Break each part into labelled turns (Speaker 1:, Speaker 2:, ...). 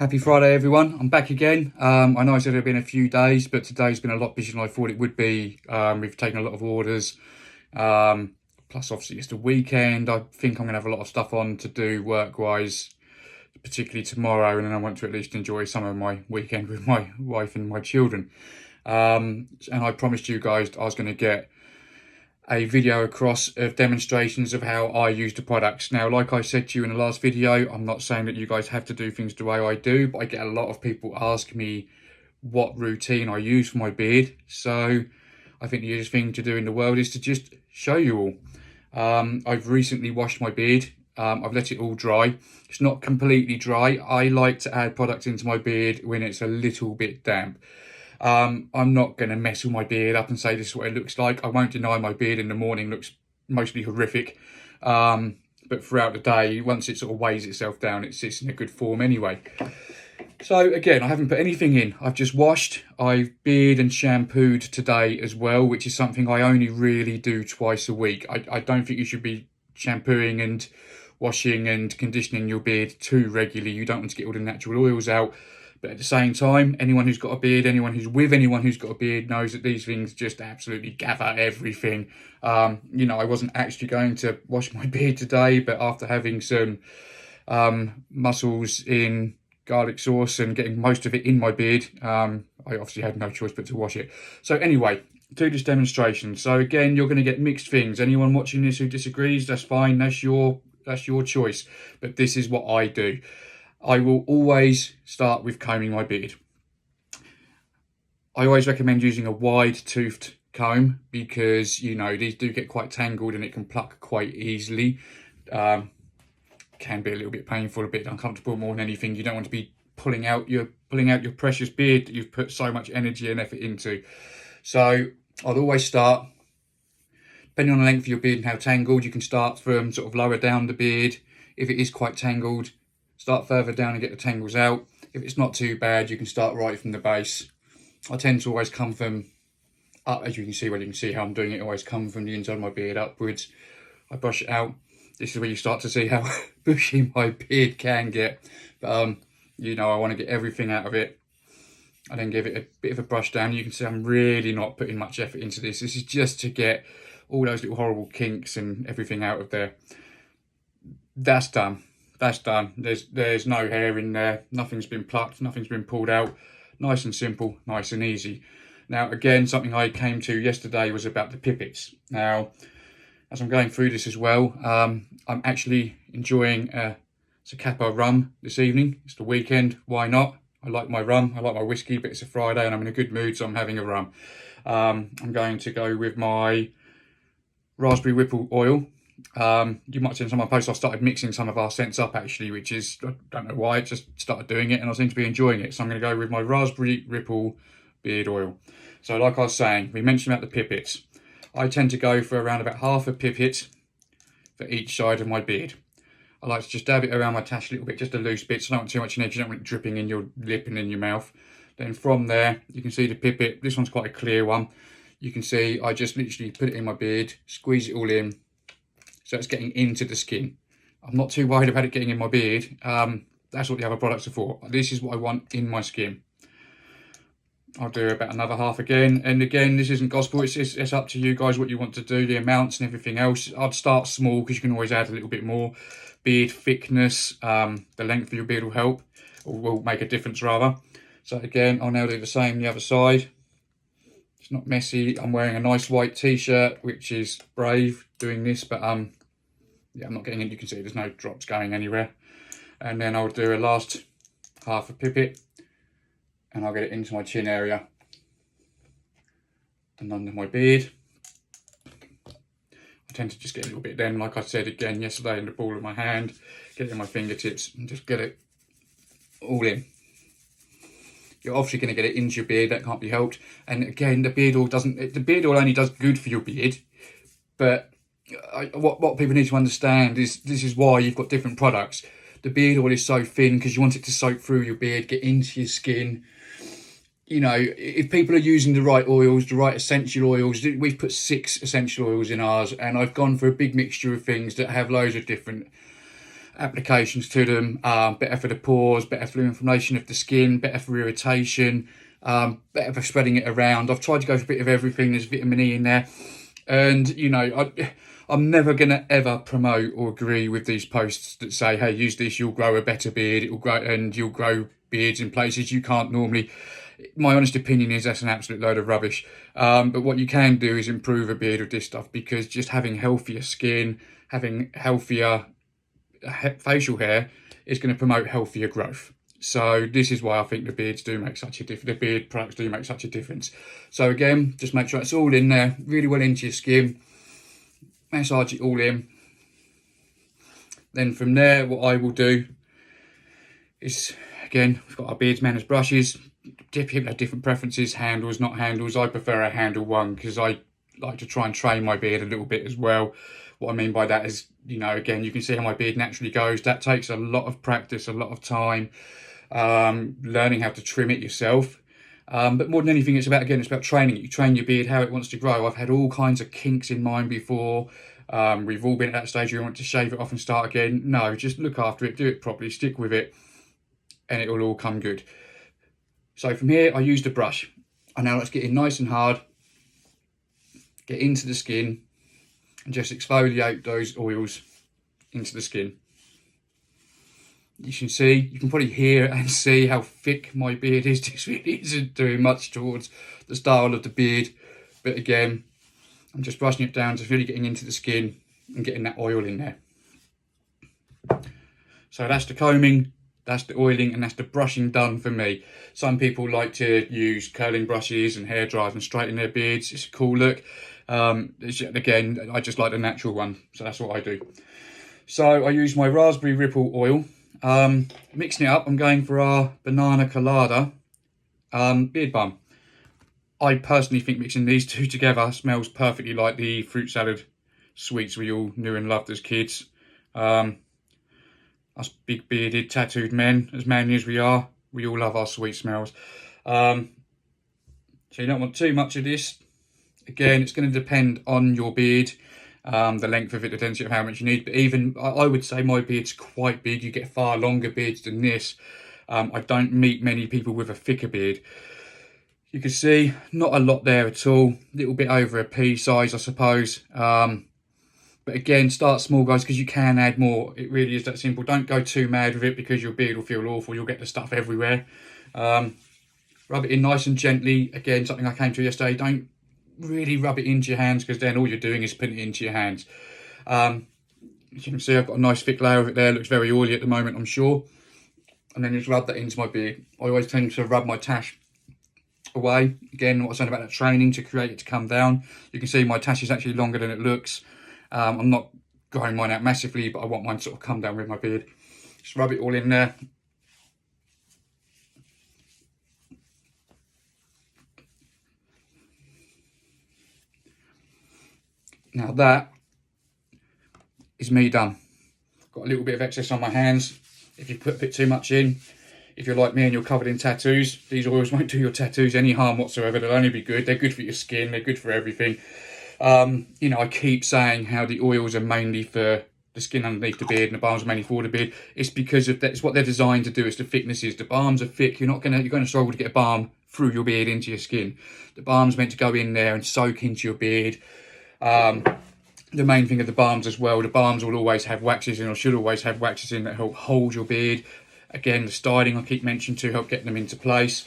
Speaker 1: Happy Friday, everyone. I'm back again. I know I said it had been a few days, but today's been a lot busier than I thought it would be. We've taken a lot of orders. Plus, obviously, it's the weekend. I think I'm going to have a lot of stuff on to do work-wise, particularly tomorrow, and then I want to at least enjoy some of my weekend with my wife and my children. And I promised you guys I was going to get a video across of demonstrations of how I use the products. Now, like I said to you in the last video, I'm not saying that you guys have to do things the way I do, but I get a lot of people ask me what routine I use for my beard. So I think the easiest thing to do in the world is to just show you all. I've recently washed my beard. I've let it all dry. It's not completely dry. I like to add products into my beard when it's a little bit damp. I'm not going to mess with my beard up and say this is what it looks like. I won't deny my beard in the morning looks mostly horrific. But throughout the day, once it sort of weighs itself down, it sits in a good form anyway. So again, I haven't put anything in. I've just washed. I've beard and shampooed today as well, which is something I only really do twice a week. I don't think you should be shampooing and washing and conditioning your beard too regularly. You don't want to get all the natural oils out. But at the same time, anyone who's got a beard, anyone who's with anyone who's got a beard knows that these things just absolutely gather everything. I wasn't actually going to wash my beard today, but after having some mussels in garlic sauce and getting most of it in my beard, I obviously had no choice but to wash it. So anyway, do this demonstration. So again, you're going to get mixed things. Anyone watching this who disagrees, that's fine. That's your choice. But this is what I do. I will always start with combing my beard. I always recommend using a wide-toothed comb because, these do get quite tangled and it can pluck quite easily. Can be a little bit painful, a bit uncomfortable more than anything. You don't want to be pulling out your precious beard that you've put so much energy and effort into. So I'd always start, depending on the length of your beard and how tangled, you can start from sort of lower down the beard. If it is quite tangled, start further down and get the tangles out. If it's not too bad, you can start right from the base. I tend to always come from up, as you can see how I'm doing it, always come from the inside of my beard upwards. I brush it out. This is where you start to see how bushy my beard can get. But, I want to get everything out of it. I then give it a bit of a brush down. You can see I'm really not putting much effort into this. This is just to get all those little horrible kinks and everything out of there. That's done. That's done. There's no hair in there. Nothing's been plucked. Nothing's been pulled out. Nice and simple. Nice and easy. Now, again, something I came to yesterday was about the pipets. Now, as I'm going through this as well, I'm actually enjoying a Zacapa rum this evening. It's the weekend. Why not? I like my rum. I like my whiskey, but it's a Friday and I'm in a good mood, so I'm having a rum. I'm going to go with my raspberry ripple oil. You might have seen some of my posts. I started mixing some of our scents up actually, which is, I don't know why, I just started doing it and I seem to be enjoying it. So I'm going to go with my raspberry ripple beard oil. So like I was saying, we mentioned about the pipets. I tend to go for around about half a pipet for each side of my beard. I like to just dab it around my tash a little bit, just a loose bit, so I don't want too much in it, you don't want it dripping in your lip and in your mouth. Then from there, you can see the pipet. This one's quite a clear one. You can see I just literally put it in my beard, squeeze it all in, so it's getting into the skin. I'm not too worried about it getting in my beard. That's what the other products are for. This is what I want in my skin. I'll do about another half again. And again, this isn't gospel. It's up to you guys what you want to do, the amounts and everything else. I'd start small because you can always add a little bit more. Beard thickness, the length of your beard will help, or will make a difference rather. So again, I'll now do the same the other side. It's not messy. I'm wearing a nice white t-shirt, which is brave doing this, but yeah, I'm not getting it. You can see there's no drops going anywhere. And then I'll do a last half a pipet and I'll get it into my chin area and under my beard. I tend to just get a little bit then, like I said again yesterday, in the ball of my hand, get it in my fingertips and just get it all in. You're obviously going to get it into your beard, that can't be helped. And again, the beard oil only does good for your beard, but what people need to understand is this is why you've got different products. The beard oil is so thin because you want it to soak through your beard, get into your skin. If people are using the right oils, the right essential oils, we've put 6 essential oils in ours, and I've gone for a big mixture of things that have loads of different applications to them. Better for the pores, better for inflammation of the skin, better for irritation, better for spreading it around. I've tried to go for a bit of everything. There's vitamin E in there. And, you know, I'm never going to ever promote or agree with these posts that say, hey, use this, you'll grow a better beard, it will grow, and you'll grow beards in places you can't normally. My honest opinion is that's an absolute load of rubbish. But what you can do is improve a beard with this stuff, because just having healthier skin, having healthier facial hair is going to promote healthier growth. So this is why I think the beards do make such a difference. The beard products do make such a difference. So again, just make sure it's all in there, really well into your skin. Massage it all in. Then from there, what I will do is, again, we've got our beards manners brushes. People have different preferences, handles, not handles. I prefer a handle one because I like to try and train my beard a little bit as well. What I mean by that is, you know, again, you can see how my beard naturally goes. That takes a lot of practice, a lot of time, learning how to trim it yourself. But more than anything, it's about training it. You train your beard how it wants to grow. I've had all kinds of kinks in mine before. We've all been at that stage where you want to shave it off and start again. No, just look after it, do it properly, stick with it, and it will all come good. So from here, I used a brush. And now let's get in nice and hard, get into the skin, and just exfoliate those oils into the skin. You can see, you can probably hear and see how thick my beard is. This really isn't doing much towards the style of the beard. But again, I'm just brushing it down, just really getting into the skin and getting that oil in there. So that's the combing, that's the oiling, and that's the brushing done for me. Some people like to use curling brushes and hair dryers and straighten their beards. It's a cool look. Again, I just like the natural one, so that's what I do. So I use my raspberry ripple oil. Mixing it up, I'm going for our banana colada beard balm. I personally think mixing these two together smells perfectly like the fruit salad sweets we all knew and loved as kids. Us big bearded tattooed men, as manly as we are, we all love our sweet smells. So you don't want too much of this. Again, it's going to depend on your beard, the length of it, the density of how much you need. But even, I would say my beard's quite big. You get far longer beards than this. I don't meet many people with a thicker beard. You can see, not a lot there at all. A little bit over a pea size, I suppose. But again, start small, guys, because you can add more. It really is that simple. Don't go too mad with it because your beard will feel awful. You'll get the stuff everywhere. Rub it in nice and gently. Again, something I came to yesterday. Don't really rub it into your hands, because then all you're doing is putting it into your hands. As you can see, I've got a nice thick layer of it there. Looks very oily at the moment, I'm sure. And then just rub that into my beard. I always tend to rub my tash away. Again, what I was saying about that training to create it to come down. You can see my tash is actually longer than it looks. I'm not growing mine out massively, but I want mine to sort of come down with my beard. Just rub it all in there. Now that is me done. Got a little bit of excess on my hands. If you put a bit too much in, if you're like me and you're covered in tattoos, these oils won't do your tattoos any harm whatsoever. They'll only be good. They're good for your skin. They're good for everything. You know, I keep saying how the oils are mainly for the skin underneath the beard and the balms are mainly for the beard. It's because of that. It's what they're designed to do. It's the thicknesses. The balms are thick. You're going to struggle to get a balm through your beard into your skin. The balm's meant to go in there and soak into your beard. The main thing of the balms as well, the balms will always have waxes in, or should always have waxes in, that help hold your beard. Again, the styling I keep mentioning to help get them into place.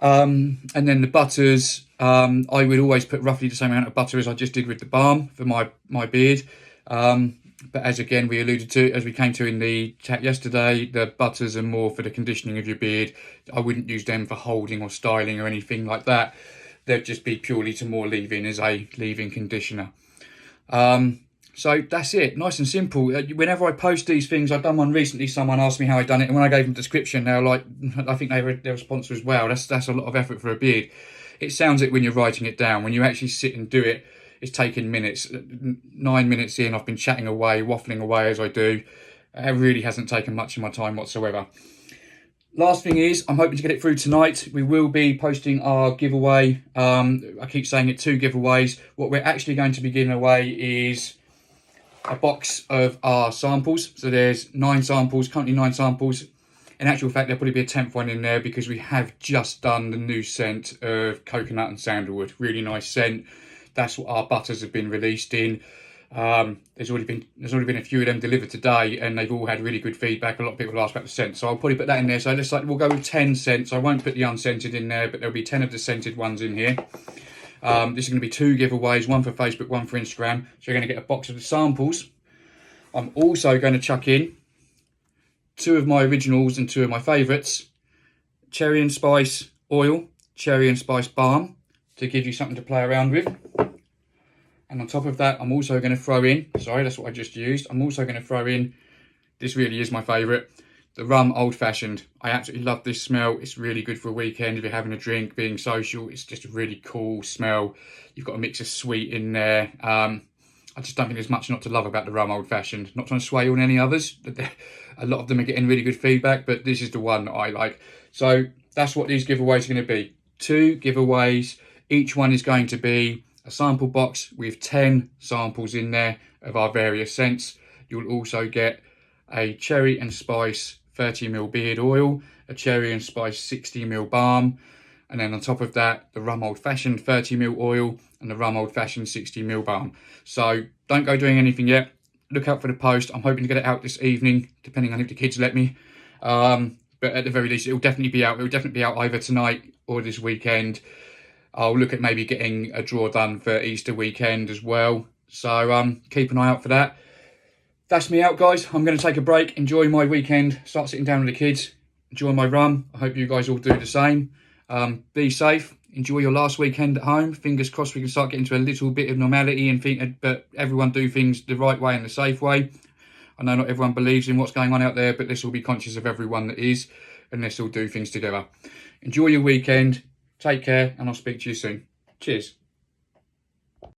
Speaker 1: And then the butters, I would always put roughly the same amount of butter as I just did with the balm for my beard. But as again we alluded to, as we came to in the chat yesterday, the butters are more for the conditioning of your beard. I wouldn't use them for holding or styling or anything like that. They'd just be purely to more leave-in as a leave-in conditioner. So that's it, nice and simple. Whenever I post these things, I've done one recently, someone asked me how I'd done it, and when I gave them a description, they were like, I think they read their response as well, that's a lot of effort for a beard. It sounds it when you're writing it down. When you actually sit and do it, it's taken minutes. 9 minutes in, I've been chatting away, waffling away as I do. It really hasn't taken much of my time whatsoever. Last thing is, I'm hoping to get it through tonight. We will be posting our giveaway. I keep saying it, 2 giveaways. What we're actually going to be giving away is a box of our samples. So there's 9 samples, currently 9 samples. In actual fact, there'll probably be a 10th one in there because we have just done the new scent of coconut and sandalwood. Really nice scent. That's what our butters have been released in. There's already been a few of them delivered today, and they've all had really good feedback. A lot of people ask about the scent, so I'll probably put that in there. So we'll go with 10 scents. I won't put the unscented in there, but there'll be 10 of the scented ones in here. This is going to be 2 giveaways, one for Facebook, one for Instagram. So you're going to get a box of the samples. I'm also going to chuck in 2 of my originals and 2 of my favourites. Cherry and spice oil, cherry and spice balm, to give you something to play around with. And on top of that, I'm also going to throw in, sorry, that's what I just used. I'm also going to throw in, this really is my favourite, the rum old fashioned. I absolutely love this smell. It's really good for a weekend if you're having a drink, being social. It's just a really cool smell. You've got a mix of sweet in there. I just don't think there's much not to love about the rum old fashioned. Not trying to sway on any others. A lot of them are getting really good feedback, but this is the one that I like. So that's what these giveaways are going to be. 2 giveaways. Each one is going to be a sample box with 10 samples in there of our various scents. You'll also get a cherry and spice 30ml beard oil, a cherry and spice 60ml balm, and then on top of that, the rum old fashioned 30ml oil and the rum old fashioned 60ml balm. So don't go doing anything yet. Look out for the post. I'm hoping to get it out this evening, depending on if the kids let me. But at the very least, it'll definitely be out. It'll definitely be out either tonight or this weekend. I'll look at maybe getting a draw done for Easter weekend as well. So keep an eye out for that. That's me out, guys. I'm going to take a break, enjoy my weekend, start sitting down with the kids, enjoy my rum. I hope you guys all do the same. Be safe. Enjoy your last weekend at home. Fingers crossed we can start getting to a little bit of normality, but everyone do things the right way and the safe way. I know not everyone believes in what's going on out there, but let's all be conscious of everyone that is, and let's all do things together. Enjoy your weekend. Take care, and I'll speak to you soon. Cheers.